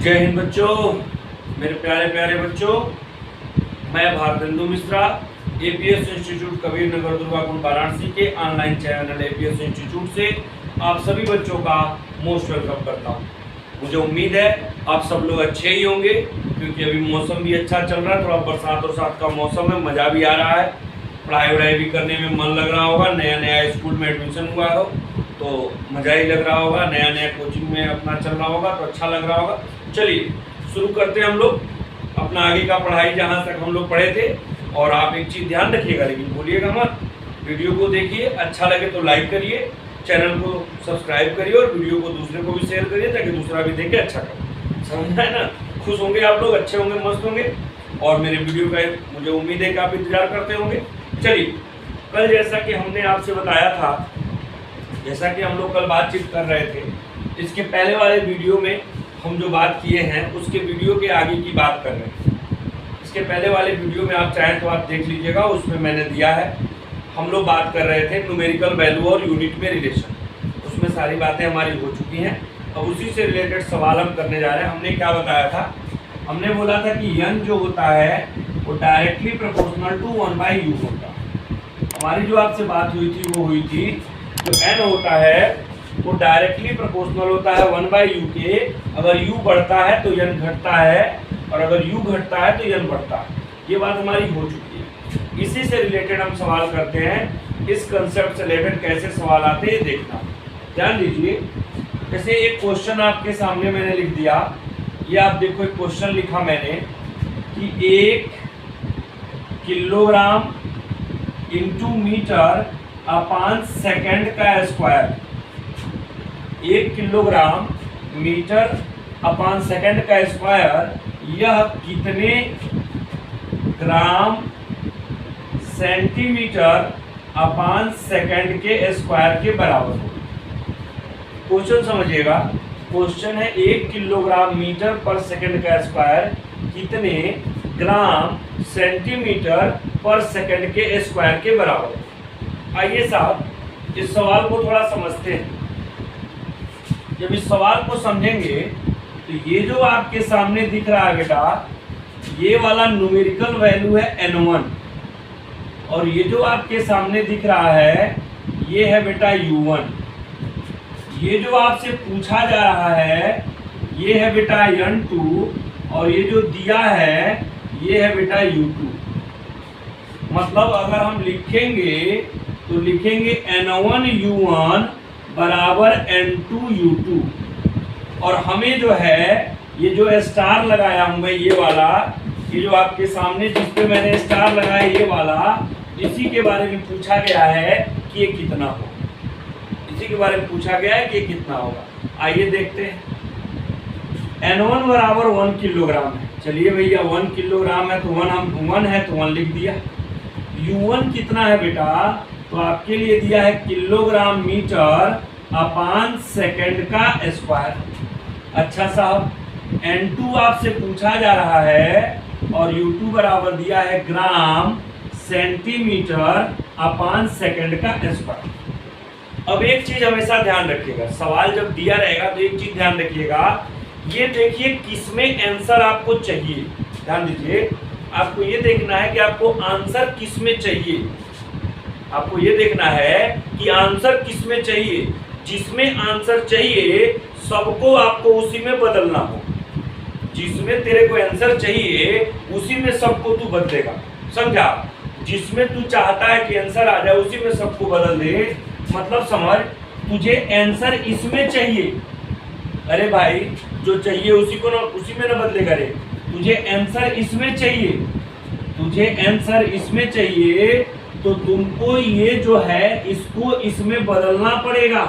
जय हिंद बच्चों, मेरे प्यारे प्यारे बच्चों। मैं भारतेंदु मिश्रा एपीएस इंस्टीट्यूट कबीर नगर दुर्गाकुंड वाराणसी के ऑनलाइन चैनल एपीएस इंस्टीट्यूट से आप सभी बच्चों का मोस्ट वेलकम करता हूं। मुझे उम्मीद है आप सब लोग अच्छे ही होंगे, क्योंकि अभी मौसम भी अच्छा चल रहा है। थोड़ा बरसात का मौसम है, मज़ा भी आ रहा है, पढ़ाई वढ़ाई भी करने में मन लग रहा होगा। नया नया स्कूल में एडमिशन हुआ हो तो मज़ा ही लग रहा होगा, नया नया कोचिंग में अपना चल रहा होगा तो अच्छा लग रहा होगा। चलिए शुरू करते हैं हम लोग अपना आगे का पढ़ाई, जहाँ तक हम लोग पढ़े थे। और आप एक चीज़ ध्यान रखिएगा, लेकिन भूलिएगा मत, वीडियो को देखिए, अच्छा लगे तो लाइक करिए, चैनल को सब्सक्राइब करिए और वीडियो को दूसरे को भी शेयर करिए, ताकि दूसरा भी देखे अच्छा करे। समझ है ना? खुश होंगे आप लोग, अच्छे होंगे, मस्त होंगे, और मेरे वीडियो का मुझे उम्मीद है कि आप इंतजार करते होंगे। चलिए, कल जैसा कि हमने आपसे बताया था, जैसा कि हम लोग कल बातचीत कर रहे थे, इसके पहले वाले वीडियो में हम जो बात किए हैं उसके वीडियो के आगे की बात कर रहे हैं। इसके पहले वाले वीडियो में आप चाहें तो आप देख लीजिएगा, उसमें मैंने दिया है। हम लोग बात कर रहे थे न्यूमेरिकल वैल्यू और यूनिट में रिलेशन, उसमें सारी बातें हमारी हो चुकी हैं। अब उसी से रिलेटेड सवाल हम करने जा रहे हैं। हमने क्या बताया था? हमने बोला था कि n जो होता है वो डायरेक्टली प्रोपोर्शनल टू 1/u होता है। हमारी जो आपसे बात हुई थी वो हुई थी, जो n होता है वो डायरेक्टली प्रोपोर्शनल होता है 1/u के। अगर u बढ़ता है तो n घटता है, और अगर u घटता है तो n बढ़ता है। ये बात हमारी हो चुकी है। इसी से रिलेटेड हम सवाल करते हैं। इस कंसेप्ट से रिलेटेड कैसे सवाल आते हैं देखना, ध्यान दीजिए। जैसे एक क्वेश्चन आपके सामने मैंने लिख दिया, ये आप देखो, एक क्वेश्चन लिखा मैंने कि 1 किलोग्राम इंटू मीटर अपान सेकेंड का स्क्वायर, 1 किलोग्राम मीटर अपान सेकेंड का स्क्वायर, यह कितने ग्राम सेंटीमीटर अपान सेकेंड के स्क्वायर के बराबर होगा। क्वेश्चन समझिएगा, क्वेश्चन है 1 किलोग्राम मीटर पर सेकेंड का स्क्वायर कितने ग्राम सेंटीमीटर पर सेकेंड के स्क्वायर के बराबर है। आइए साहब इस सवाल को थोड़ा समझते हैं। जब इस सवाल को समझेंगे तो ये जो आपके सामने दिख रहा है बेटा, ये वाला न्यूमेरिकल वैल्यू है n1, और ये जो आपके सामने दिख रहा है ये है बेटा u1। ये जो आपसे पूछा जा रहा है ये है बेटा n2, और ये जो दिया है ये है बेटा u2। मतलब अगर हम लिखेंगे तो लिखेंगे n1 u1 बराबर n2 u2। और हमें जो है ये जो स्टार लगाया हूं मैं, ये वाला, ये जो आपके सामने जिस पे मैंने स्टार लगाया ये वाला, इसी के बारे में पूछा गया है कि ये कितना होगा। इसी के बारे में पूछा गया है कि ये कितना होगा। आइए देखते हैं। n1 बराबर 1 किलोग्राम है। चलिए भैया 1 किलोग्राम है तो 1 है तो 1 लिख दिया। u1 कितना है बेटा? तो आपके लिए दिया है किलोग्राम मीटर अपान सेकेंड का स्क्वायर। अच्छा साहब, n2 आपसे पूछा जा रहा है, और u2 बराबर दिया है ग्राम सेंटीमीटर अपान सेकेंड का स्क्वायर। अब एक चीज हमेशा ध्यान रखिएगा, सवाल जब दिया रहेगा तो एक चीज ध्यान रखिएगा, ये देखिए किसमें आंसर आपको चाहिए। ध्यान दीजिए, आपको ये देखना है कि आपको आंसर किसमें चाहिए। आपको ये देखना है कि आंसर किसमें चाहिए। जिसमें आंसर चाहिए सबको आपको उसी में बदलना हो। जिसमें तेरे को आंसर चाहिए उसी में सबको तू बदलेगा, समझा? जिसमें तू चाहता है कि आंसर आ जाए उसी में सबको बदल दे। मतलब समझ, तुझे आंसर इसमें चाहिए, अरे भाई जो चाहिए उसी को ना, उसी में ना बदले करे। तुझे आंसर इसमें चाहिए, तुझे आंसर इसमें चाहिए, तो तुमको ये जो है इसको इसमें बदलना पड़ेगा।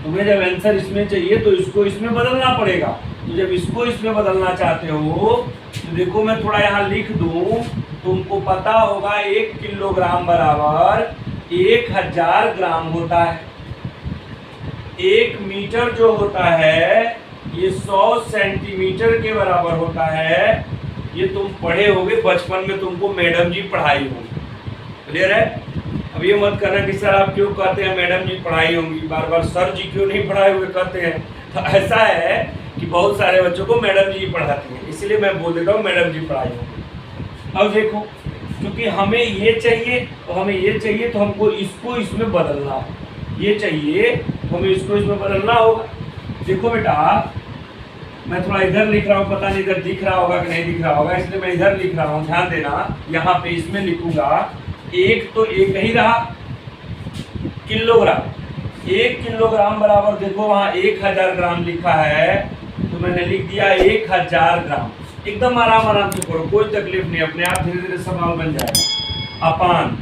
तुम्हें जब आंसर इसमें चाहिए तो इसको इसमें बदलना पड़ेगा। तो जब इसको इसमें बदलना चाहते हो तो देखो मैं थोड़ा यहाँ लिख दूं, तुमको पता होगा 1 किलोग्राम बराबर 1000 ग्राम होता है। 1 मीटर जो होता है ये 100 सेंटीमीटर के बराबर होता है। ये तुम पढ़े होगे बचपन में, तुमको मैडम जी पढ़ाई होगी। क्लियर है? अब ये मत करना कि सर आप क्यों कहते हैं मैडम जी पढ़ाई होंगी, बार बार सर जी क्यों नहीं पढ़ाए हुए कहते हैं। तो ऐसा है कि बहुत सारे बच्चों को मैडम जी पढ़ाती हैं, इसलिए मैं बोल देता हूँ मैडम जी पढ़ाई होगी। अब देखो, क्योंकि हमें ये चाहिए तो हमें ये चाहिए तो हमको इसको इसमें बदलना है, ये चाहिए तो हमें इसको इसमें बदलना होगा। देखो बेटा, मैं थोड़ा इधर लिख रहा हूँ, पता नहीं इधर दिख रहा होगा कि नहीं दिख रहा होगा, इसलिए मैं इधर लिख रहा हूँ, ध्यान देना। यहाँ पे इसमें लिखूंगा एक तो एक ही रहा किलोग्राम, 1 किलोग्राम बराबर देखो वहाँ 1000 ग्राम लिखा है, तो मैंने लिख दिया 1000 ग्राम। एकदम आराम आराम से करो, कोई तकलीफ नहीं, अपने आप धीरे धीरे सवाल बन जाएगा। अपान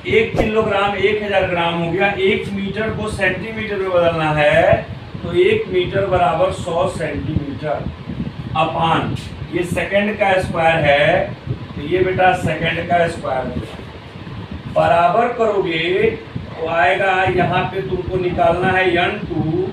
1 किलोग्राम 1000 ग्राम हो गया। 1 मीटर को सेंटीमीटर में बदलना है, तो 1 मीटर बराबर 100 सेंटीमीटर। अपान ये सेकंड का स्क्वायर है, तो ये बेटा सेकंड का स्क्वायर होगा। बराबर करोगे तो आएगा, यहाँ पे तुमको निकालना है n2,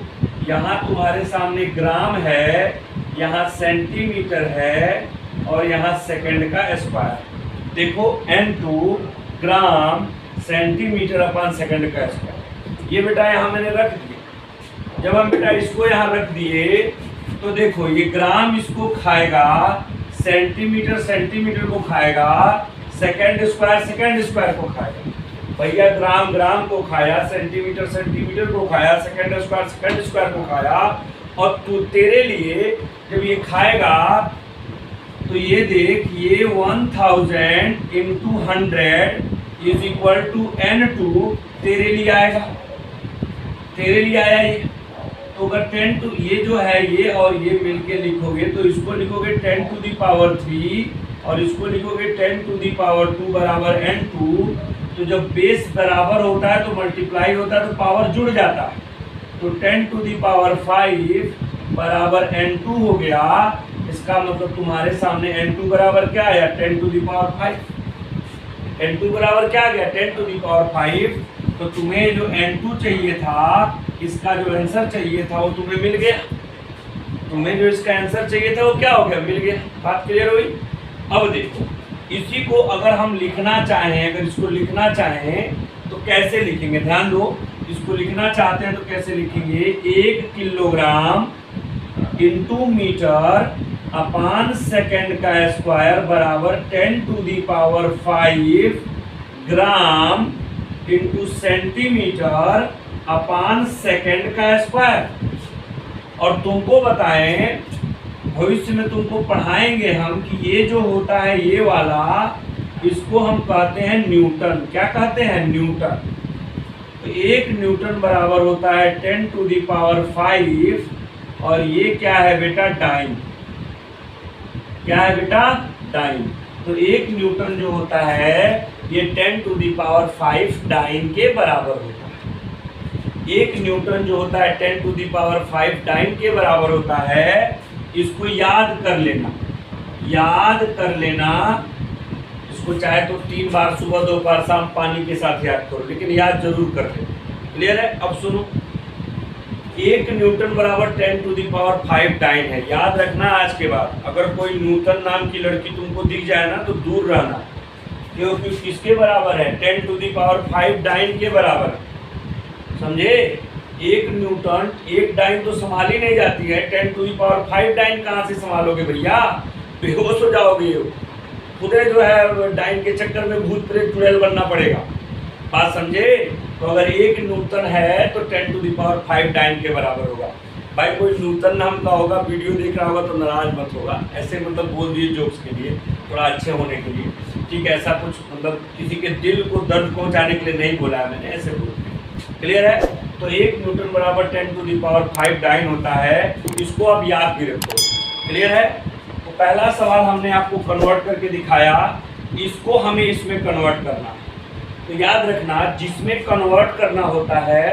यहाँ तुम्हारे सामने ग्राम है, यहाँ सेंटीमीटर है, और यहाँ सेकंड का स्क्वायर। देखो n2 ग्राम सेंटीमीटर अपन सेकंड का स्क्वायर, ये बेटा यहाँ मैंने रख दिया। जब हम बेटा इसको यहाँ रख दिए तो देखो ये ग्राम इसको खाएगा, सेंटीमीटर सेंटीमीटर को खाएगा, सेकंड स्क्वायर को खाएगा। भैया ग्राम ग्राम को खाया, सेंटीमीटर सेंटीमीटर को खाया, सेकंड स्क्वायर को खाया, और तू तेरे लिए जब ये खाएगा तो ये देख, ये 1000 into 100 is equal to n2 तेरे लिए आएगा, तेरे लिए आया ये। तो अगर 10 टू ये जो है ये और ये मिलके लिखोगे तो इसको लिखोगे 10 टू दी पावर 3 और इसको लिखोगे 10 टू दी पावर 2 बराबर n2। तो जब बेस बराबर होता है तो मल्टीप्लाई होता है तो पावर जुड़ जाता है, तो 10 टू दी पावर 5 बराबर n2 हो गया। इसका मतलब तुम्हारे सामने n2 बराबर क्या आया, 10 टू दी पावर 5। n2 बराबर क्या आ गया, 10 टू दी पावर 5। तो तुम्हें जो n2 चाहिए था, इसका जो आंसर चाहिए था वो तुम्हें मिल गया। तुम्हें जो इसका आंसर चाहिए था वो क्या हो गया, मिल गया। बात क्लियर हुई। अब देखो, इसी को अगर हम लिखना चाहें, अगर इसको लिखना चाहें तो कैसे लिखेंगे, ध्यान दो। इसको लिखना चाहते हैं तो कैसे लिखेंगे, 1 kilogram into metre upon second का स्क्वायर बराबर 10 to the power 5 gram into centimetre upon second का स्क्वायर। और तुमको बताएं, भविष्य में तुमको पढ़ाएंगे हम कि ये जो होता है ये वाला, इसको हम कहते हैं न्यूटन। क्या कहते हैं, न्यूटन। तो 1 न्यूटन बराबर होता है 10 टू दी पावर 5, और ये क्या है बेटा, डाइन। क्या है बेटा, डाइन। तो 1 न्यूटन जो होता है ये 10 टू दी पावर 5 डाइन के बराबर होता है। 1 न्यूटन जो होता है 10 टू दी पावर 5 डाइन के बराबर होता है। इसको याद कर लेना, याद कर लेना। इसको चाहे तो 3 बार सुबह दोपहर शाम पानी के साथ याद करो, लेकिन याद जरूर कर लेना। क्लियर है। अब सुनो, 1 न्यूटन बराबर 10 टू दी पावर 5 डाइन है। याद रखना आज के बाद, अगर कोई न्यूटन नाम की लड़की तुमको दिख जाए ना तो दूर रहना, क्योंकि किसके बराबर है, 10 टू दी पावर 5 डाइन के बराबर है। समझे। 1 न्यूटन 1 डाइन तो संभाली नहीं जाती है, 10 टू दी पावर 5 डाइन कहाँ से संभालोगे भैया, बेहोश हो जाओगे। खुदे जो है डाइन के चक्कर में भूत प्रेत चुड़ैल बनना पड़ेगा। बात समझे। तो अगर 1 न्यूटन है तो 10 टू दी पावर 5 डाइन के बराबर होगा। भाई कोई न्यूटन नाम का होगा, वीडियो देख रहा होगा तो नाराज मत होगा, ऐसे मतलब बोल दिए जोक्स के लिए, थोड़ा अच्छे होने के लिए, ठीक है। ऐसा कुछ मतलब किसी के दिल को दर्द पहुँचाने के लिए नहीं बोला है मैंने, ऐसे बोल दिया। क्लियर है। तो 1 न्यूटन बराबर 10 टू दी पावर 5 डाइन होता है। इसको आप याद भी रखो। क्लियर है। तो पहला सवाल हमने आपको कन्वर्ट करके दिखाया, इसको हमें इसमें कन्वर्ट करना है। तो याद रखना, जिसमें कन्वर्ट करना होता है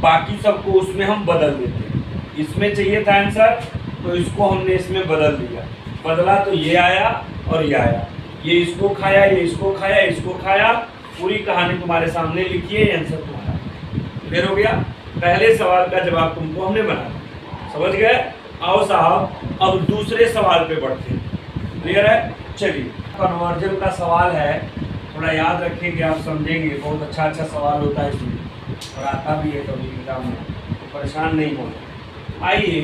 बाकी सबको उसमें हम बदल देते हैं। इसमें चाहिए था आंसर तो इसको हमने इसमें बदल दिया, बदला तो ये आया और ये आया। ये इसको खाया, ये इसको खाया, इसको खाया। पूरी कहानी तुम्हारे सामने लिखी है, आंसर तुम्हारा। क्लियर हो गया। पहले सवाल का जवाब तुमको हमने बनाया, समझ गए। आओ साहब अब दूसरे सवाल पे बढ़ते हैं। क्लियर है। चलिए, कन्वर्जन का सवाल है, थोड़ा याद रखेंगे आप, समझेंगे। बहुत अच्छा अच्छा सवाल होता है इसमें और आता भी है कभी एग्जाम में, तो परेशान नहीं होना। आइए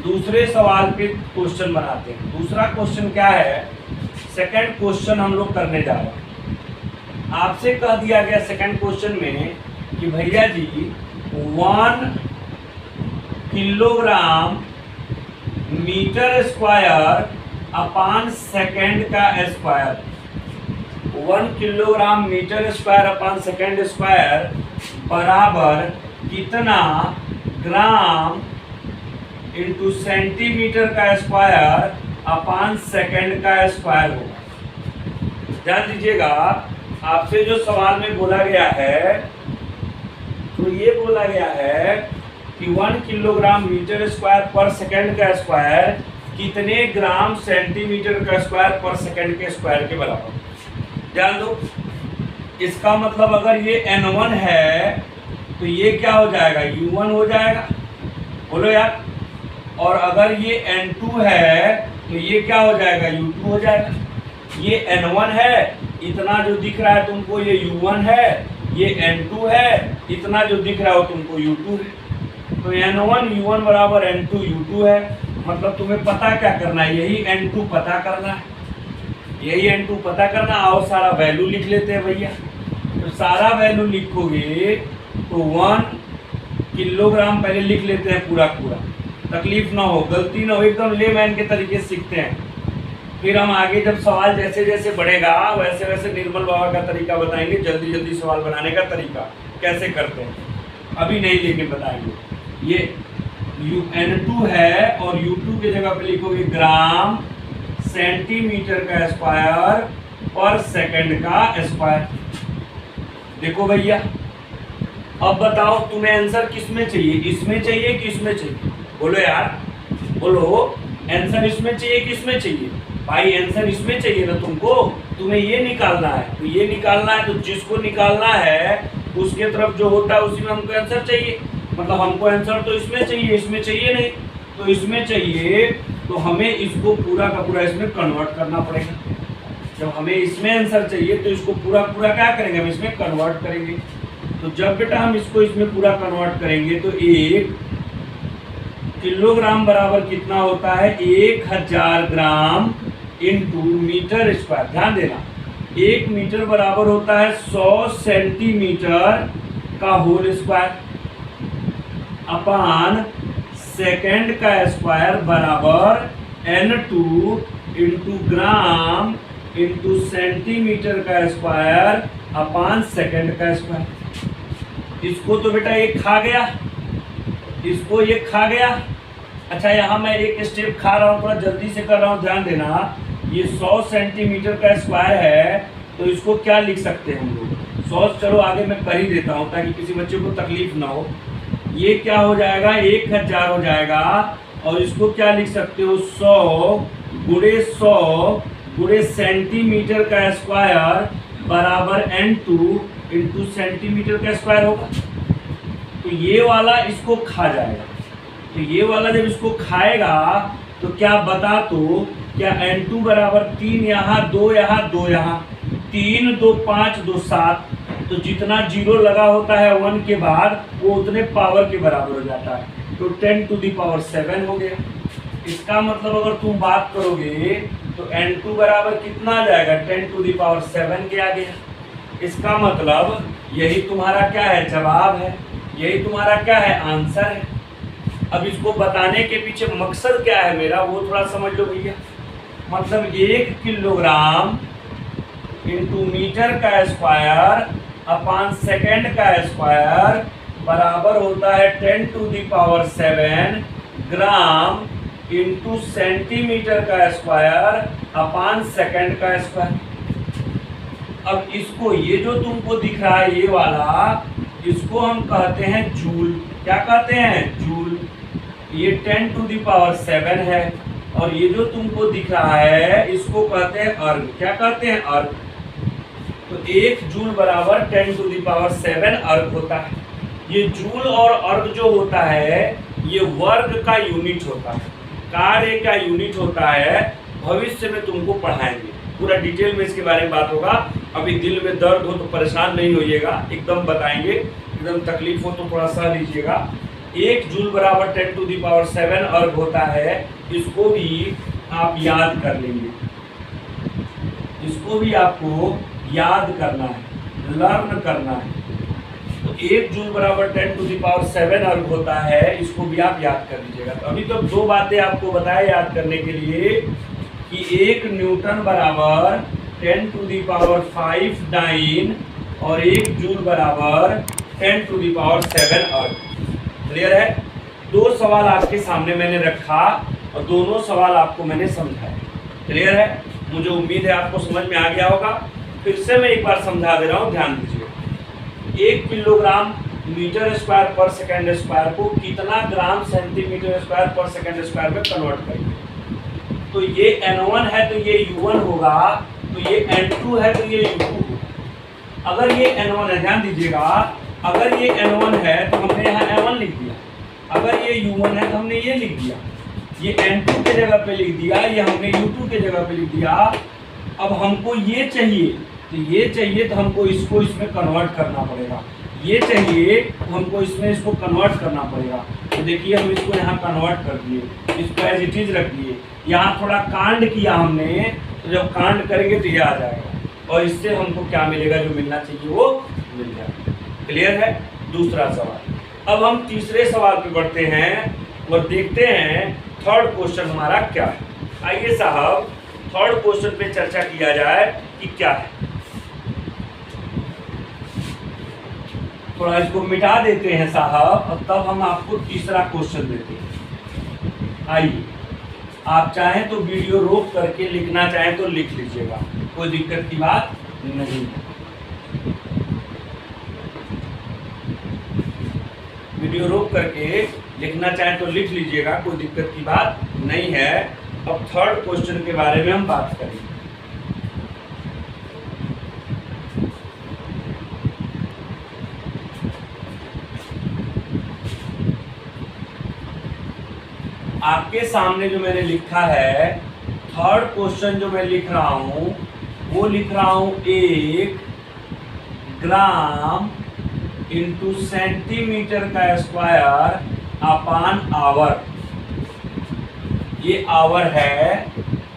दूसरे सवाल पे क्वेश्चन बनाते हैं। दूसरा क्वेश्चन क्या है, सेकंड क्वेश्चन हम लोग करने जा रहे हैं। आपसे कह दिया गया सेकंड क्वेश्चन में कि भैया जी 1 kilogram metre square upon second का square, 1 kilogram metre square upon second square बराबर कितना ग्राम इंटू सेंटीमीटर का स्क्वायर अपान सेकंड का स्क्वायर होगा। ध्यान दीजिएगा, आपसे जो सवाल में बोला गया है तो ये बोला गया है कि 1 किलोग्राम मीटर स्क्वायर पर सेकंड का स्क्वायर कितने ग्राम सेंटीमीटर का स्क्वायर पर सेकंड के स्क्वायर के बराबर। ध्यान दो, इसका मतलब अगर ये n1 है तो ये क्या हो जाएगा, u1 हो जाएगा, बोलो यार। और अगर ये n2 है तो ये क्या हो जाएगा, u2 हो जाएगा। ये n1 है, इतना जो दिख रहा है तुमको ये u1 है, ये n2 है, इतना जो दिख रहा हो तुमको u2 है। तो n1 u1 बराबर n2 u2 है। मतलब तुम्हें पता क्या करना है, यही n2 पता करना है, यही n2 पता करना। आओ सारा वैल्यू लिख लेते हैं भैया। तो सारा वैल्यू लिखोगे तो 1 किलोग्राम पहले लिख लेते हैं पूरा पूरा, तकलीफ ना हो, गलती ना हो, एकदम लेमैन के तरीके से सीखते हैं। फिर हम आगे जब सवाल जैसे जैसे बढ़ेगा वैसे वैसे निर्मल बाबा का तरीका बताएंगे, जल्दी जल्दी सवाल बनाने का तरीका कैसे करते हैं, अभी नहीं लेकिन बताएंगे। ये n2 है और u2 की जगह पे लिखोगे ग्राम सेंटीमीटर का स्क्वायर पर सेकंड का स्क्वायर। देखो भैया, अब बताओ तुम्हें आंसर किस में चाहिए, इसमें चाहिए कि इसमें चाहिए, बोलो यार, बोलो आंसर इसमें चाहिए कि इसमें चाहिए। भाई आंसर इसमें चाहिए ना तुमको, तुम्हें ये निकालना है। तो ये निकालना है तो जिसको निकालना है उसके तरफ जो होता है उसी में हमको आंसर चाहिए। मतलब हमको आंसर तो इसमें चाहिए, इसमें चाहिए नहीं। तो इसमें चाहिए तो हमें इसको पूरा का पूरा इसमें कन्वर्ट करना पड़ेगा। जब हमें इसमें आंसर चाहिए तो इसको पूरा पूरा क्या करेंगे, हम इसमें कन्वर्ट करेंगे। तो जब बेटा हम इसको इसमें पूरा कन्वर्ट करेंगे तो 1 किलोग्राम बराबर कितना होता है, 1000 ग्राम इंटू मीटर स्क्वायर। ध्यान देना, 1 मीटर बराबर होता है 100 सेंटीमीटर का होल स्क्वायर अपान सेकंड का स्क्वायर बराबर n2 into gram into centimetre का स्क्वायर अपान सेकंड का स्क्वायर। इसको तो बेटा ये खा गया, इसको ये खा गया। अच्छा, यहाँ मैं एक स्टेप खा रहा हूँ, थोड़ा जल्दी से कर रहा हूँ, ध्यान देना। ये 100 सेंटीमीटर का स्क्वायर है तो इसको क्या लिख सकते हैं हम लोग, 100, चलो आगे मैं कर ही देता हूँ ताकि किसी बच्चे को तकलीफ ना हो। ये क्या हो जाएगा, 1000 हो जाएगा। और इसको क्या लिख सकते हो, 100 गुणे 100 गुणे सेंटीमीटर का स्क्वायर बराबर n2 इंटू सेंटीमीटर का स्क्वायर होगा। तो ये वाला इसको खा जाएगा। तो ये वाला जब इसको खाएगा तो क्या बता, तो क्या n2 बराबर 3 यहाँ, 2 यहाँ, 2 यहाँ, 3 2 5 2 7। तो जितना जीरो लगा होता है 1 के बाद वो उतने पावर के बराबर हो जाता है। तो 10⁻7 हो गया। इसका मतलब अगर तुम बात करोगे तो n2 बराबर कितना आ जाएगा, 10⁻7 के आ गया। इसका मतलब यही तुम्हारा क्या है, जवाब है, यही तुम्हारा क्या है, आंसर है। अब इसको बताने के पीछे मकसद क्या है मेरा, वो थोड़ा समझ लो भैया। मतलब 1 किलोग्राम इंटू मीटर का स्क्वायर अपान सेकंड का स्क्वायर बराबर होता है 10⁻7 ग्राम इंटू सेंटीमीटर का स्क्वायर अपान सेकंड का स्क्वायर। अब इसको, ये जो तुमको दिख रहा है ये वाला, इसको हम कहते हैं जूल। क्या कहते हैं, जूल। ये 10⁻7 है। और ये जो तुमको दिख रहा है इसको कहते हैं अर्ग। क्या कहते हैं, अर्ग। तो 1 जूल बराबर 10⁻7 अर्ग होता है। ये जूल और अर्ग जो होता है ये वर्ग का यूनिट होता है, कार्य का यूनिट होता है। भविष्य में तुमको पढ़ाएंगे, पूरा डिटेल में इसके बारे में बात होगा। अभी दिल में दर्द हो तो परेशान नहीं होइएगा, एकदम बताएंगे। एकदम तकलीफ हो तो थोड़ा सा लीजिएगा। 1 जूल बराबर 10⁷ अर्ग होता है। इसको भी आप याद कर लेंगे, इसको भी आपको याद करना है, लर्न करना है। तो 1 जूल बराबर 10⁷ अर्ग होता है, इसको भी आप याद कर लीजिएगा। तो अभी तो 2 बातें आपको बताए याद करने के लिए कि 1 न्यूटन बराबर 10⁵ डाइन और 1 जूल बराबर 10⁷ अर्ग। क्लियर है? 2 सवाल आपके सामने मैंने रखा और दोनों सवाल आपको मैंने समझाया। क्लियर है? मुझे उम्मीद है आपको समझ में आ गया होगा। फिर से मैं एक बार समझा दे रहा हूँ, ध्यान दीजिए। 1 किलोग्राम मीटर स्क्वायर पर सेकेंड स्क्वायर को कितना ग्राम सेंटीमीटर स्क्वायर पर सेकेंड स्क्वायर में कन्वर्ट करेंगे? तो ये N1 है तो ये U1 होगा, तो ये N2 है तो ये U2 होगा। अगर ये N1 है, ध्यान दीजिएगा, अगर ये N1 है तो हमने यहाँ N1 लिख दिया, अगर ये U1 है तो हमने ये लिख दिया, ये N2 के जगह पे लिख दिया, ये हमने U2 के जगह पे लिख दिया। अब हमको ये चाहिए, तो ये चाहिए तो हमको इसको इसमें कन्वर्ट करना पड़ेगा, ये चाहिए तो हमको इसमें इसको कन्वर्ट करना पड़ेगा। तो देखिए हम इसको यहाँ कन्वर्ट कर दिए, इसको एज इट इज रख दिए। यहाँ थोड़ा कांड किया हमने, तो जब कांड करेंगे तो ये आ जाएगा और इससे हमको क्या मिलेगा, जो मिलना चाहिए वो मिल जाएगा। क्लियर है? दूसरा सवाल। अब हम तीसरे सवाल पे बढ़ते हैं और देखते हैं थर्ड क्वेश्चन हमारा क्या है। आइए साहब थर्ड क्वेश्चन पे चर्चा किया जाए कि क्या है। थोड़ा इसको मिटा देते हैं साहब और तब हम आपको तीसरा क्वेश्चन देते हैं। आइए, आप चाहें तो वीडियो रोक करके लिखना चाहें तो लिख लीजिएगा, कोई दिक्कत की बात नहीं है। वीडियो रोक करके लिखना चाहें तो लिख लीजिएगा, कोई दिक्कत की बात नहीं है। अब थर्ड क्वेश्चन के बारे में हम बात करेंगे। आपके सामने जो मैंने लिखा है, थर्ड क्वेश्चन जो मैं लिख रहा हूं वो लिख रहा हूं 1 ग्राम इंटू सेंटीमीटर का स्क्वायर अपान आवर। ये आवर है।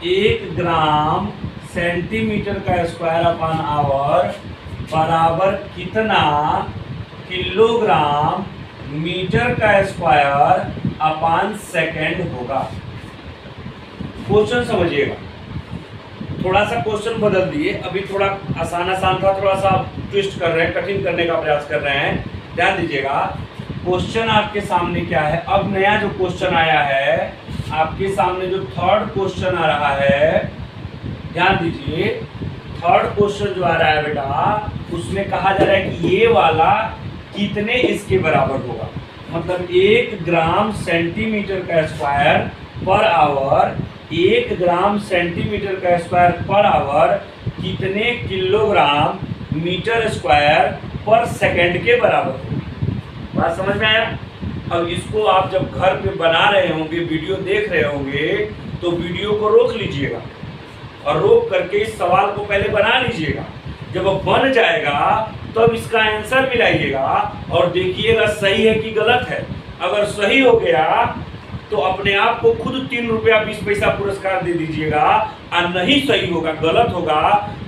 1 ग्राम सेंटीमीटर का स्क्वायर अपान आवर बराबर कितना किलोग्राम मीटर का स्क्वायर अपान सेकेंड होगा। क्वेश्चन समझिएगा, थोड़ा सा क्वेश्चन बदल दिए, अभी थोड़ा आसान था, थोड़ा सा ट्विस्ट कर रहे हैं, कठिन करने का प्रयास कर रहे हैं। ध्यान दीजिएगा, क्वेश्चन आपके सामने क्या है। अब नया जो क्वेश्चन आया है आपके सामने, जो थर्ड क्वेश्चन आ रहा है, ध्यान दीजिए, थर्ड क्वेश्चन जो आ रहा है बेटा, उसमें कहा जा रहा है कि ये वाला कितने इसके बराबर होगा। मतलब 1 ग्राम सेंटीमीटर का square per hour, 1 gram centimetre का स्क्वायर पर आवर कितने किलोग्राम मीटर स्क्वायर पर सेकंड के बराबर होगा। बात समझ में आया? अब इसको आप जब घर पे बना रहे होंगे, वीडियो देख रहे होंगे, तो वीडियो को रोक लीजिएगा और रोक करके इस सवाल को पहले बना लीजिएगा। जब वो बन जाएगा तब तो इसका आंसर मिलाइएगा और देखिएगा सही है कि गलत है। अगर सही हो गया तो अपने आप को खुद 3 रुपया 20 पैसा पुरस्कार दे दीजिएगा, और नहीं सही होगा, गलत होगा,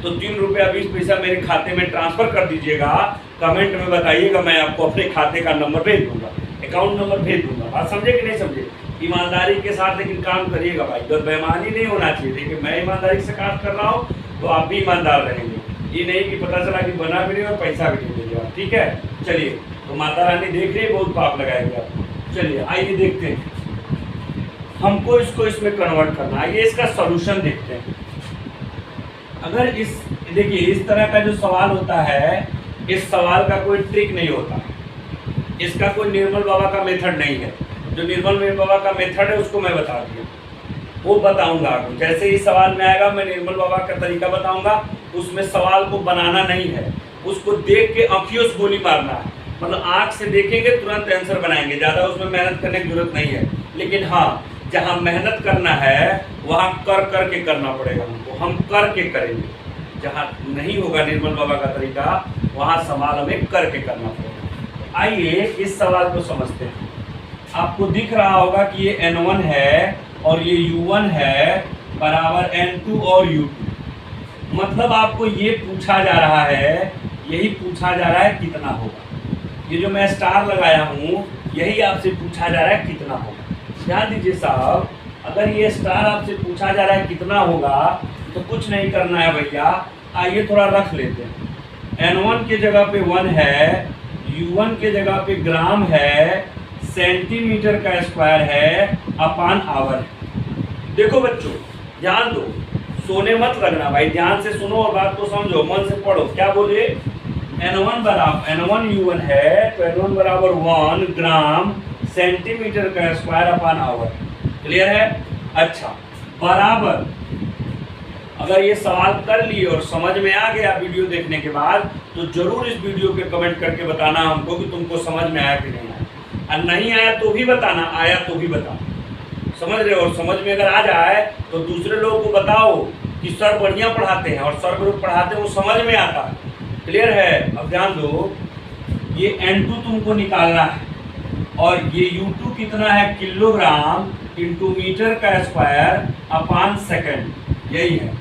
तो 3 रुपया 20 पैसा मेरे खाते में ट्रांसफर कर दीजिएगा। कमेंट में बताइएगा, मैं आपको अपने खाते का नंबर भेज दूंगा, अकाउंट नंबर भेज दूंगा। बात समझे कि नहीं समझे? ईमानदारी के साथ लेकिन काम करिएगा भाई, तो बेईमानी नहीं होना चाहिए। देखिए मैं ईमानदारी से काम कर रहा हूँ तो आप भी ईमानदार रहेंगे, ये नहीं कि पता चला कि बना भी नहीं और पैसा भी नहीं देगा। ठीक है, चलिए, तो माता रानी देख रही है, बहुत पाप लगाएगी आपको। चलिए आइए देखते हैं, हमको इसको इसमें कन्वर्ट करना है। आइए इसका सॉल्यूशन देखते हैं। अगर इस देखिए इस तरह का जो सवाल होता है, इस सवाल का कोई ट्रिक नहीं होता, इसका कोई निर्मल बाबा का मेथड नहीं है। जो निर्मल बाबा का मेथड है उसको मैं बता दिया, वो बताऊंगा आपको। जैसे ही सवाल में आएगा मैं निर्मल बाबा का तरीका बताऊंगा। उसमें सवाल को बनाना नहीं है, उसको देख के आँखियों से गोली मारना है। मतलब आँख से देखेंगे तुरंत आंसर बनाएंगे, ज़्यादा उसमें मेहनत करने की जरूरत नहीं है। लेकिन हाँ, जहाँ मेहनत करना है वहाँ कर के करना पड़ेगा हमको, हम करके करेंगे। जहाँ नहीं होगा निर्मल बाबा का तरीका, वहाँ सवाल हमें करके करना पड़ेगा। आइए इस सवाल को समझते हैं। आपको दिख रहा होगा कि ये N1 है और ये U1 है बराबर N2 और U2। मतलब आपको ये पूछा जा रहा है, यही पूछा जा रहा है कितना होगा। ये जो मैं स्टार लगाया हूँ यही आपसे पूछा जा रहा है कितना होगा। ध्यान दीजिए साहब, अगर ये स्टार आपसे पूछा जा रहा है कितना होगा तो कुछ नहीं करना है भैया, आइए थोड़ा रख लेते हैं। N1 के जगह पे 1 है, U1 के जगह पे ग्राम है, सेंटीमीटर का स्क्वायर है, अपान आवर है। देखो बच्चों ध्यान दो, सोने मत लगना भाई, ध्यान से सुनो और बात को समझो, मन से पढ़ो। क्या बोले? N1 बराबर N1 U1 है तो N1 बराबर 1 ग्राम सेंटीमीटर का स्क्वायर अपान आवर। क्लियर है? अच्छा, बराबर अगर ये सवाल कर लिए और समझ में आ गया वीडियो देखने के बाद तो जरूर इस वीडियो पे कमेंट करके बताना हमको कि तुमको समझ में आया कि नहीं आया। और नहीं आया तो भी बताना, आया तो भी बताना। समझ रहे हो? और समझ में अगर आ जाए तो दूसरे लोगों को बताओ कि सर बढ़िया पढ़ाते हैं, और सर ग्रुप पढ़ाते हैं वो समझ में आता है। क्लियर है? अब ध्यान दो, ये N2 तुमको निकालना है और ये U2 कितना है? किलोग्राम इंटू मीटर का स्क्वायर अपान सेकंड, यही है।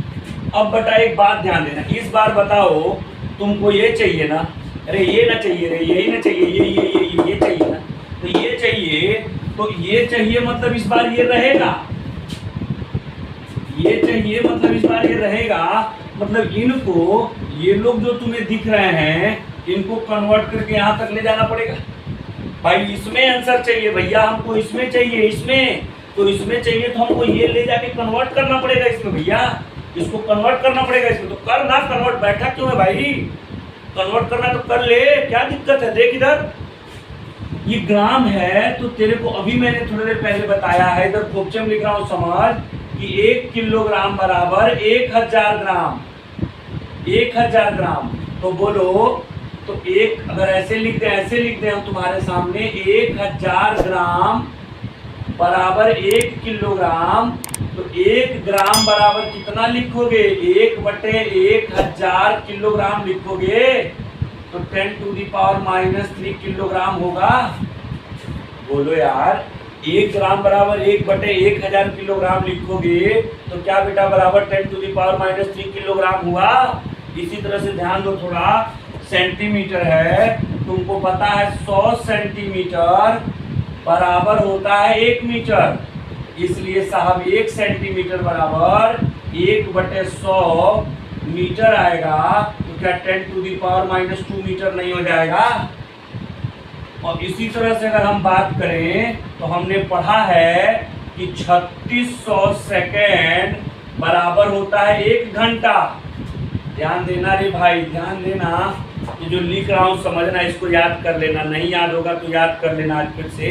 अब बेटा एक बात ध्यान देना, इस बार बताओ तुमको ये चाहिए ना? अरे ये ना चाहिए रे, यही ना चाहिए, ये चाहिए ना? तो ये चाहिए, तो ये चाहिए मतलब इस बार ये रहेगा, ये चाहिए मतलब इस बार ये रहेगा। मतलब इनको, ये लोग जो तुम्हें दिख रहे हैं इनको कन्वर्ट करके यहाँ तक ले जाना पड़ेगा। भाई इसमें आंसर चाहिए भैया, हमको इसमें चाहिए, इसमें तो इसमें चाहिए तो हमको ये ले जाके कन्वर्ट करना पड़ेगा इसमें भैया, इसको कन्वर्ट करना पड़ेगा इसमें। तो कर ना कन्वर्ट, बैठा क्यों है भाई? कन्वर्ट करना तो कर ले, क्या दिक्कत है? देख इधर, ये ग्राम है तो तेरे को अभी मैंने थोड़ी देर पहले बताया है, इधर क्वेश्चन में लिख रहा हूँ समझ, कि 1 किलोग्राम बराबर 1000 ग्राम। 1000 ग्राम तो बोलो, तो एक अगर ऐसे लिख दे, ऐसे लिख दे हम तुम्हारे सामने, 1000 ग्राम बराबर 1 किलोग्राम, तो 1 ग्राम बराबर कितना लिखोगे? 1/1000 किलोग्राम लिखोगे तो 10⁻³ किलोग्राम होगा। बोलो यार, 1 ग्राम बराबर 1/1000 किलोग्राम लिखोगे तो क्या बेटा बराबर 10⁻³ किलोग्राम हुआ। इसी तरह से ध्यान दो थोड़ा, सेंटीमीटर है, तुमको पता है 100 सेंटीमीटर बराबर होता है 1 मीटर, इसलिए साहब 1 सेंटीमीटर बराबर 1/100 मीटर आएगा। तो क्या 10⁻² मीटर नहीं हो जाएगा? और इसी तरह से अगर हम बात करें तो हमने पढ़ा है कि 3600 सेकेंड बराबर होता है 1 घंटा। ध्यान देना रे भाई, ध्यान देना, ये जो लिख रहा हूँ समझना, इसको याद कर लेना, नहीं याद होगा तो याद कर लेना आज फिर से।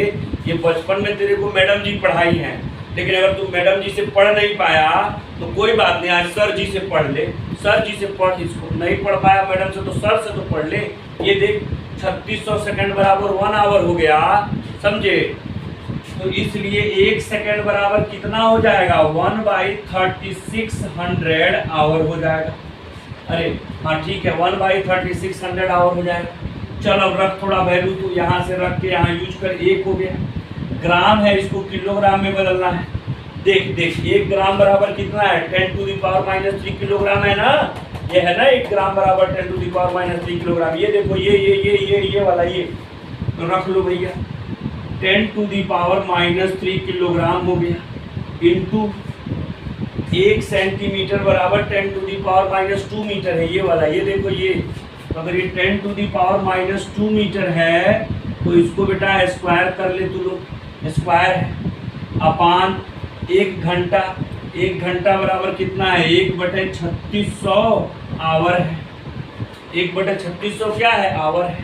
ये बचपन में तेरे को मैडम जी पढ़ाई है, लेकिन अगर तू मैडम जी से पढ़ नहीं पाया तो कोई बात नहीं, आज सर जी से पढ़ ले, सर जी से पढ़, इसको नहीं पढ़ पाया मैडम से तो सर से तो पढ़ ले। ये देख 3600 सेकंड बराबर 1 आवर हो गया, समझे? तो इसलिए 1 सेकंड बराबर कितना हो जाएगा? 1/3600 आवर हो जाएगा। अरे हाँ ठीक है, 1/3600 आवर हो जाएगा। चल अब रख थोड़ा वैल्यू, तो यहाँ से रख के यहाँ यूज कर, 1 हो गया। ग्राम है, इसको किलोग्राम में बदलना है। देख 1 ग्राम बराबर कितना है? 10⁻³ किलोग्राम है ना, ये है ना 1 ग्राम बराबर 10⁻³ किलोग्राम। ये देखो ये वाला, ये तो रख लो भैया, 10⁻³ किलोग्राम हो गया, इंटू 1 सेंटीमीटर बराबर 10⁻² मीटर है, ये वाला, ये देखो ये। तो अगर ये 10⁻² मीटर है तो इसको बेटा स्क्वायर कर ले तू लोग, स्क्वायर है अपान 1 घंटा। 1 घंटा बराबर कितना है? 1/3600 आवर है। 1/3600 क्या है? आवर है।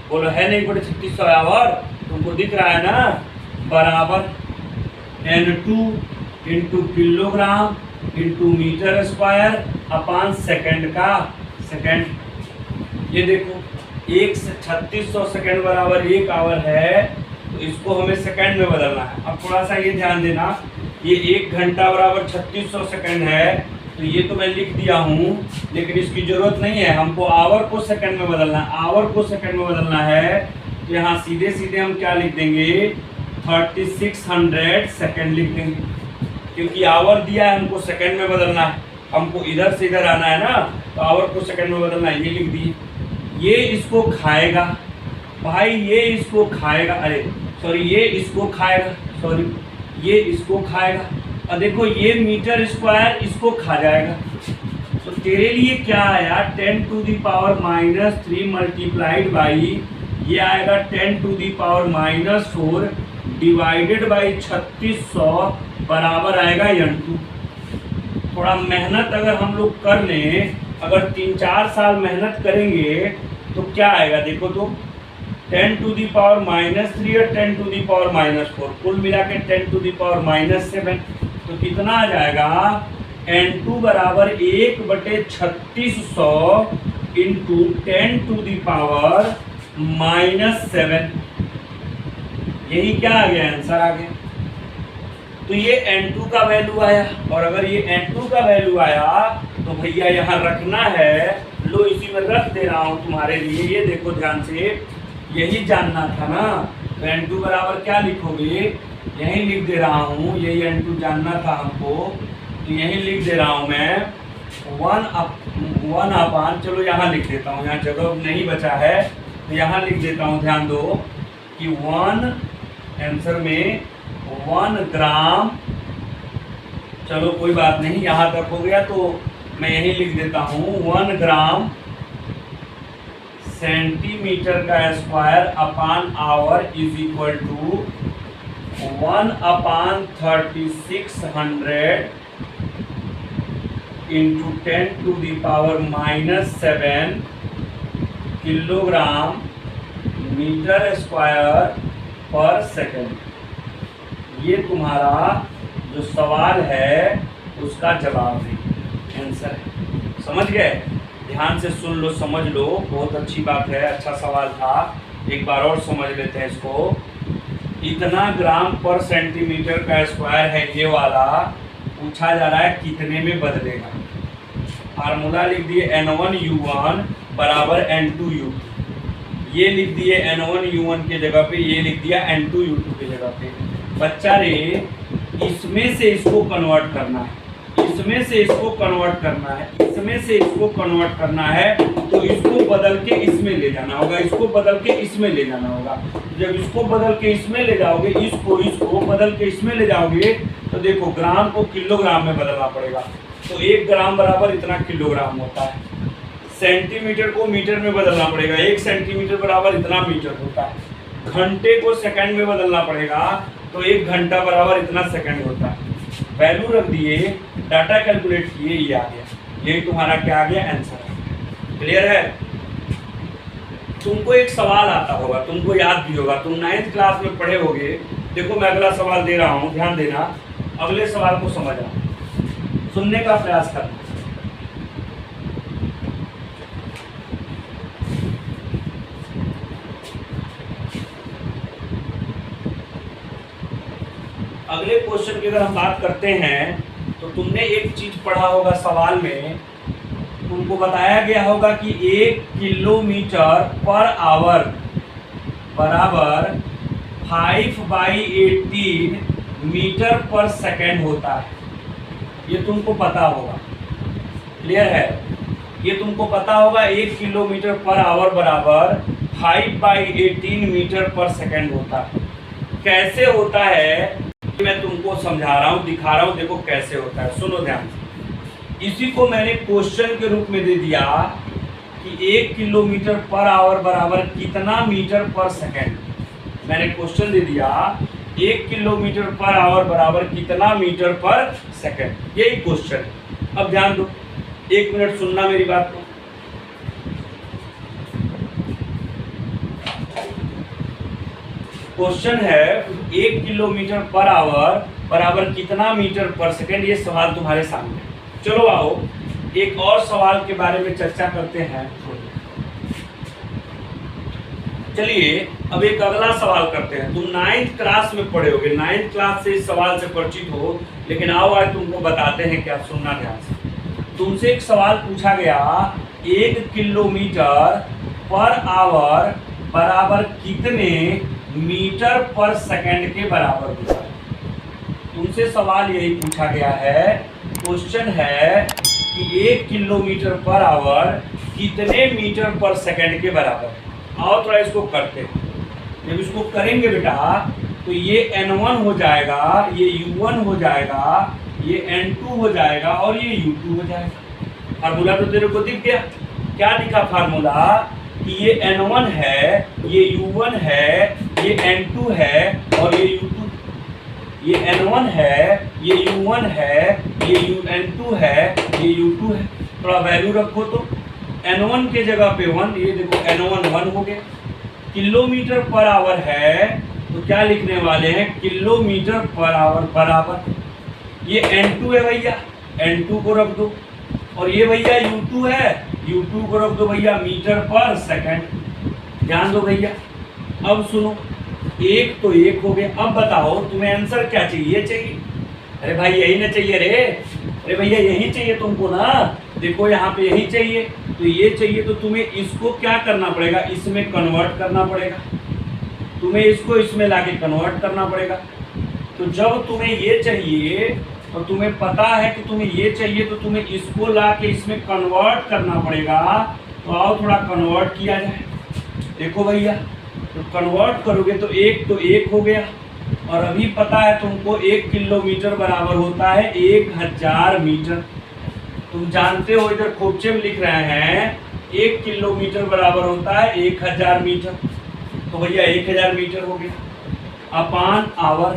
बोलो है ना 1/3600 आवर? तुमको दिख रहा है ना? बराबर N2 into kilogram into metre square upon second का सेकंड। ये देखो 3600 सेकंड बराबर 1 आवर है, तो इसको हमें सेकंड में बदलना है। अब थोड़ा सा ये ध्यान देना, ये 1 घंटा बराबर 3600 सेकंड है, तो ये तो मैं लिख दिया हूँ, लेकिन इसकी जरूरत नहीं है, हमको आवर को सेकंड में बदलना है। आवर को सेकंड में बदलना है तो यहाँ सीधे सीधे हम क्या लिख देंगे? 3600 सेकेंड लिख देंगे, क्योंकि आवर दिया है हमको सेकेंड में बदलना है, हमको इधर से इधर आना है ना, तो आवर को सेकेंड में बदलना है, ये लिख दिए। ये इसको खाएगा भाई, ये इसको खाएगा, अरे सॉरी ये इसको खाएगा, सॉरी ये इसको खाएगा, और देखो ये मीटर स्क्वायर इसको खा जाएगा। तो तेरे लिए क्या आया, 10⁻³ मल्टीप्लाइड बाई ये आएगा 10⁻⁻4 डिवाइडेड बाई 3600 बराबर आएगा n2। थोड़ा मेहनत अगर हम लोग कर लें, अगर 3-4 साल मेहनत करेंगे तो क्या आएगा देखो तो, 10⁻³ और 10⁻⁻4 कुल मिला के 10⁻⁻7, तो कितना आ जाएगा, n2 बराबर 1/3600 इंटू 10⁻⁻7। यही क्या आ गया, आंसर आ गया। तो ये n2 का वैल्यू आया, और अगर ये n2 का वैल्यू आया तो भैया यहाँ रखना है, लो इसी में रख दे रहा हूँ तुम्हारे लिए, ये देखो ध्यान से, यही जानना था ना। तो n2 बराबर क्या लिखोगे, यही लिख दे रहा हूँ, यही n2 जानना था हमको, तो यही लिख दे रहा हूँ मैं 1/, चलो यहाँ लिख देता हूँ, यहाँ जगह नहीं बचा है तो यहाँ लिख देता हूँ, ध्यान दो कि 1 आंसर में 1 ग्राम, चलो कोई बात नहीं, यहाँ तक हो गया तो मैं यही लिख देता हूँ 1 ग्राम सेंटीमीटर का square upon hour is equal to 1/3600 into 10⁻⁻7 kilogram metre square पर सेकेंड। ये तुम्हारा जो सवाल है उसका जवाब है, आंसर है। समझ गए, ध्यान से सुन लो, समझ लो, बहुत अच्छी बात है, अच्छा सवाल था। एक बार और समझ लेते हैं इसको। इतना ग्राम पर सेंटीमीटर का स्क्वायर है ये वाला, पूछा जा रहा है कितने में बदलेगा। फार्मूला लिख दिए N1U1 बराबर N2U2, ये लिख दिए N1U1 के जगह पे, ये लिख दिया N2U2 के जगह पे। बच्चा रे इसमें से इसको कन्वर्ट करना है, इसमें से इसको कन्वर्ट करना है, इसमें से इसको कन्वर्ट करना है, तो इसको बदल के इसमें ले जाना होगा, इसको बदल के इसमें ले जाना होगा। जब इसको बदल के इसमें ले जाओगे, इसको बदल के इसमें ले जाओगे, तो देखो ग्राम को किलोग्राम में बदलना पड़ेगा, तो 1 ग्राम बराबर इतना किलोग्राम होता है। सेंटीमीटर को मीटर में बदलना पड़ेगा, 1 सेंटीमीटर बराबर इतना मीटर होता है। घंटे को सेकंड में बदलना पड़ेगा, तो 1 घंटा बराबर इतना सेकंड होता है। वैल्यू रख दिए, डाटा कैलकुलेट किए, ये आ गया, यही तुम्हारा क्या आ गया, आंसर है। क्लियर है। तुमको एक सवाल आता होगा, तुमको याद भी होगा, तुम 9th क्लास में पढ़े होगे। देखो मैं अगला सवाल दे रहा हूँ, ध्यान देना, अगले सवाल को समझना, सुनने का प्रयास करना। अगले क्वेश्चन की अगर हम बात करते हैं, तो तुमने एक चीज पढ़ा होगा सवाल में, तुमको बताया गया होगा कि 1 किलोमीटर पर आवर बराबर 5/18 मीटर पर सेकेंड होता है। ये तुमको पता होगा, क्लियर है, ये तुमको पता होगा 1 किलोमीटर पर आवर बराबर 5/18 मीटर पर सेकेंड होता है। कैसे होता है मैं तुमको समझा रहा हूँ, दिखा रहा हूँ, देखो कैसे होता है, सुनो ध्यान से। इसी को मैंने क्वेश्चन के रूप में दे दिया कि 1 किलोमीटर पर आवर बराबर कितना मीटर पर सेकेंड। मैंने क्वेश्चन दे दिया 1 किलोमीटर पर आवर बराबर कितना मीटर पर सेकेंड, यही क्वेश्चन है। अब ध्यान दो, 1 मिनट सुनना मेरी बात को। क्वेश्चन है 1 किलोमीटर पर आवर बराबर कितना मीटर पर सेकेंड, ये सवाल तुम्हारे सामने। चलो आओ एक और सवाल के बारे में चर्चा करते हैं। चलिए अब एक अगला सवाल करते हैं। तुम 9th क्लास में पढ़े होगे, 9th क्लास से इस सवाल से परिचित हो, लेकिन आओ आज तुमको बताते हैं क्या, सुनना ध्यान से। तुमसे एक सवाल पूछा गया, 1 किलोमीटर पर आवर बराबर कितने मीटर पर सेकंड के बराबर होता है। तुमसे सवाल यही पूछा गया है, क्वेश्चन है कि 1 किलोमीटर पर आवर कितने मीटर पर सेकंड के बराबर है। आओ थोड़ा इसको करते हैं। जब इसको करेंगे बेटा तो ये N1 हो जाएगा, ये U1 हो जाएगा, ये N2 हो जाएगा और ये U2 हो जाएगा। फार्मूला तो तेरे को दिख गया। क्या दिखा फार्मूला कि ये N1 है, ये U1 है, ये N2 है और ये U2। ये N1 है, ये U1 है, ये N2 है, ये U2 है। थोड़ा वैल्यू रखो तो N1 के जगह पे 1, ये देखो N1 1 हो गया। किलोमीटर पर आवर है तो क्या लिखने वाले हैं, किलोमीटर पर आवर बराबर ये N2 है भैया, N2 को रख दो और ये भैया U2 है, U2 को रख दो भैया मीटर पर सेकंड। ध्यान दो भैया। अब सुनो, एक तो एक हो गया। अब बताओ तुम्हें आंसर क्या चाहिए? चाहिए अरे भाई यही ना चाहिए रे, अरे भैया यही चाहिए तुमको ना। देखो यहाँ पे यही चाहिए, तो ये चाहिए तो तुम्हें इसको क्या करना पड़ेगा, इसमें कन्वर्ट करना पड़ेगा। तुम्हें इसको इसमें लाके कन्वर्ट करना पड़ेगा। तो जब तुम्हें ये चाहिए और तुम्हें पता है कि तुम्हें ये चाहिए तो तुम्हें इसको लाके इसमें कन्वर्ट करना पड़ेगा। तो आओ थोड़ा कन्वर्ट किया जाए। देखो भैया, तो कन्वर्ट करोगे तो एक हो गया और अभी पता है तुमको 1 किलोमीटर बराबर होता है 1000 मीटर। तुम जानते हो, इधर खोपचे में लिख रहे हैं 1 किलोमीटर बराबर होता है 1000 मीटर। तो भैया 1000 मीटर हो गया अपान आवर।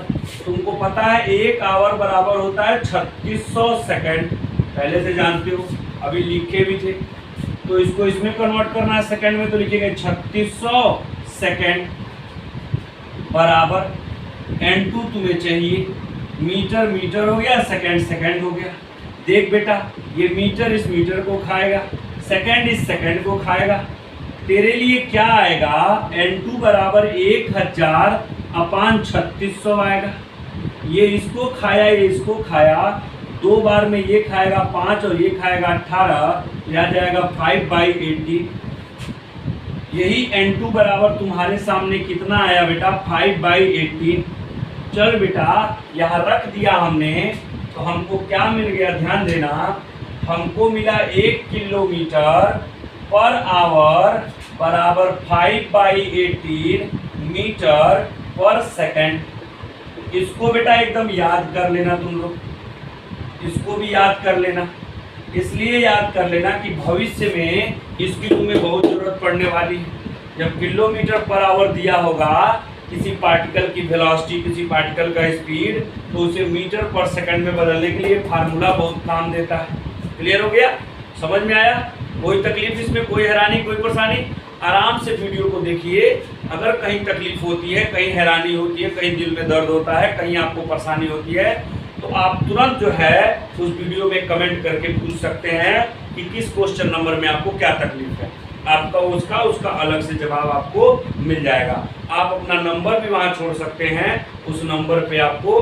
तुमको पता है 1 आवर बराबर होता है 3600 सेकंड, पहले से जानते हो, अभी लिखे भी थे। तो इसको इसमें कन्वर्ट करना है सेकंड में, तो लिखेंगे 3600 सेकंड बराबर N2 तुम्हें चाहिए। मीटर मीटर हो गया, सेकंड सेकंड हो गया। देख बेटा, ये मीटर इस मीटर को खाएगा, सेकंड इस सेकंड को खाएगा। तेरे लिए क्या आएगा, N2 बराबर 1000 अपान 3600 आएगा। ये इसको खाया, ये इसको खाया, 2 बार में ये खाएगा 5 और ये खाएगा 18, यह जाएगा 5/80। यही N2 बराबर तुम्हारे सामने कितना आया बेटा, 5/80। चल बेटा, यहाँ रख दिया हमने, तो हमको क्या मिल गया, ध्यान देना। हमको मिला 1 किलोमीटर पर आवर बराबर 5/18 मीटर पर सेकंड। इसको बेटा एकदम याद कर लेना तुम लोग, इसको भी याद कर लेना। इसलिए याद कर लेना कि भविष्य में इसकी तुम्हें बहुत ज़रूरत पड़ने वाली है। जब किलोमीटर पर आवर दिया होगा किसी पार्टिकल की वेलोसिटी, किसी पार्टिकल का स्पीड, तो उसे मीटर पर सेकंड में बदलने के लिए फार्मूला बहुत काम देता है। क्लियर हो गया? समझ में आया? कोई तकलीफ इसमें, कोई हैरानी, कोई परेशानी? आराम से वीडियो को देखिए। अगर कहीं तकलीफ होती है, कहीं हैरानी होती है, कहीं दिल में दर्द होता है, कहीं आपको परेशानी होती है, तो आप तुरंत जो है उस वीडियो में कमेंट करके पूछ सकते हैं कि किस क्वेश्चन नंबर में आपको क्या तकलीफ है। आपका उसका अलग से जवाब आपको मिल जाएगा। आप अपना नंबर भी वहाँ छोड़ सकते हैं, उस नंबर पे आपको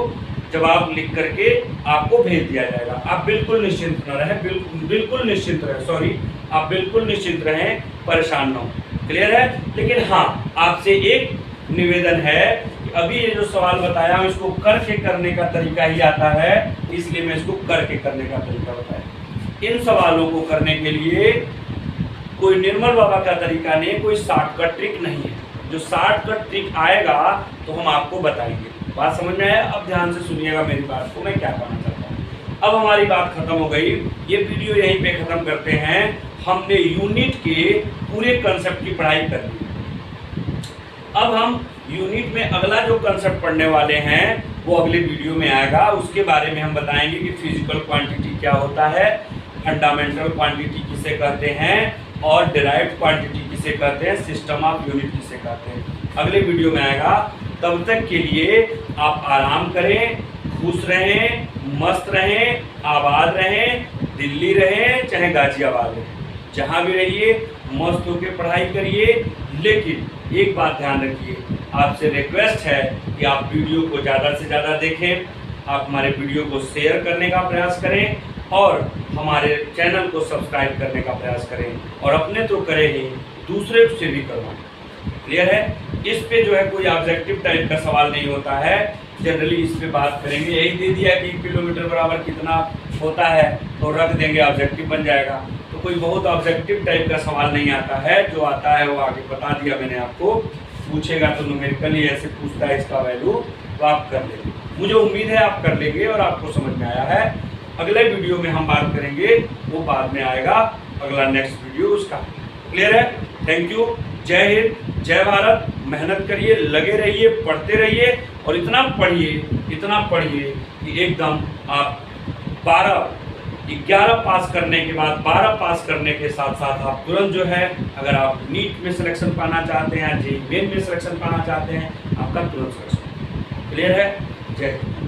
जवाब लिख करके आपको भेज दिया जाएगा। आप बिल्कुल निश्चिंत न रहें, बिल्कुल निश्चिंत रहें, सॉरी, आप बिल्कुल निश्चिंत रहें, परेशान न हो। क्लियर है? लेकिन हाँ, आपसे एक निवेदन है कि अभी ये जो सवाल बताया हूँ इसको करके करने का तरीका ही आता है, इसलिए मैं इसको करके करने का तरीका बताया। इन सवालों को करने के लिए कोई निर्मल बाबा का तरीका नहीं, कोई शॉर्टकट ट्रिक नहीं है। जो शॉर्टकट ट्रिक आएगा तो हम आपको बताएंगे। बात समझ में आया? अब ध्यान से सुनिएगा मेरी बात को, मैं क्या कहना चाहता हूँ। अब हमारी बात खत्म हो गई, ये वीडियो यहीं पे खत्म करते हैं। हमने यूनिट के पूरे कंसेप्ट की पढ़ाई कर ली। अब हम यूनिट में अगला जो कंसेप्ट पढ़ने वाले हैं वो अगले वीडियो में आएगा। उसके बारे में हम बताएंगे कि फिजिकल क्वांटिटी क्या होता है, फंडामेंटल क्वांटिटी किसे कहते हैं और डिराइव्ड क्वांटिटी किसे कहते हैं, सिस्टम ऑफ यूनिट किसे कहते हैं। अगले वीडियो में आएगा। तब तक के लिए आप आराम करें, खुश रहें, मस्त रहें, आबाद रहें, दिल्ली रहें चाहे गाजियाबाद रहें, जहाँ भी रहिए मस्त होकर पढ़ाई करिए। लेकिन एक बात ध्यान रखिए, आपसे रिक्वेस्ट है कि आप वीडियो को ज़्यादा से ज़्यादा देखें, आप हमारे वीडियो को शेयर करने का प्रयास करें और हमारे चैनल को सब्सक्राइब करने का प्रयास करें, और अपने तो करें ही, दूसरे से भी करवाएं। क्लियर है? इस पे जो है कोई ऑब्जेक्टिव टाइप का सवाल नहीं होता है, जनरली इस पे बात करेंगे। यही दे दिया कि किलोमीटर बराबर कितना होता है तो रख देंगे, ऑब्जेक्टिव बन जाएगा। तो कोई बहुत ऑब्जेक्टिव टाइप का सवाल नहीं आता है, जो आता है वो आगे बता दिया मैंने आपको। पूछेगा तो न्यूमेरिकली ऐसे पूछता है इसका वैल्यू, तो आप कर लेंगे। मुझे उम्मीद है आप कर लेंगे और आपको समझ में आया है। अगले वीडियो में हम बात करेंगे, वो बाद में आएगा अगला नेक्स्ट वीडियो उसका। क्लियर है? Thank you. जय हिंद, जय भारत। मेहनत करिए, लगे रहिए, पढ़ते रहिए और इतना पढ़िए कि एकदम आप 11 पास करने के बाद 12 पास करने के साथ साथ आप तुरंत जो है, अगर आप नीट में सिलेक्शन पाना चाहते हैं, जेईई मेन में सिलेक्शन पाना चाहते हैं, आपका तुरंत सिलेक्शन। क्लियर है? जय हिंद।